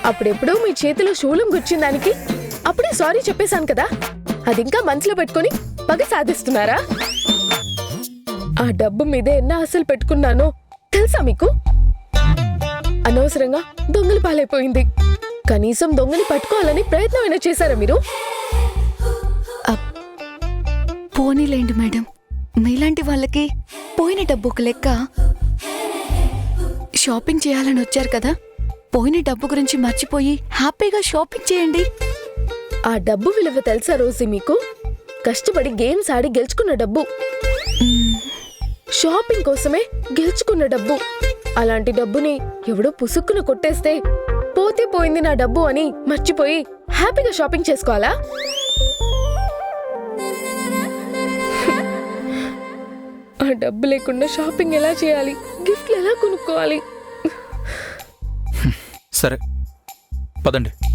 అప్పుడెప్పుడో మీ చేతిలో శూలం గుచ్చిన దానికి అప్పుడే సారీ చెప్పేశాను కదా, అది ఇంకా మనసులో పెట్టుకుని పగ సాధిస్తున్నారా? ఆ డబ్బు మీదే ఎన్న ఆశలు పెట్టుకున్నానో తెలుసా మీకు? అనవసరంగా దొంగల పాలైపోయింది. కనీసం దొంగని పట్టుకోవాలని ప్రయత్నం అయినా చేశారా మీరు? పోనీలేండి మేడం, మీలాంటి వాళ్ళకి పోయిన డబ్బు ఒక లెక్క. షాపింగ్ చేయాలని వచ్చారు కదా, పోయిన డబ్బు గురించి మర్చిపోయి హ్యాపీగా షాపింగ్ చేయండి. ఆ డబ్బు విలువ తెలుసా రోజీ మీకు? కష్టపడి గేమ్స్ ఆడి గెలుచుకున్న డబ్బు, షాపింగ్ కోసమే గెలుచుకున్న డబ్బు. అలాంటి డబ్బుని ఎవడో పుసుక్కున కొట్టేస్తే పోతే పోయింది నా డబ్బు అని మర్చిపోయి హ్యాపీగా షాపింగ్ చేసుకోవాలా? ఆ డబ్బు లేకుండా షాపింగ్ ఎలా చేయాలి, గిఫ్ట్లు ఎలా కొనుక్కోవాలి? సరే పదండి.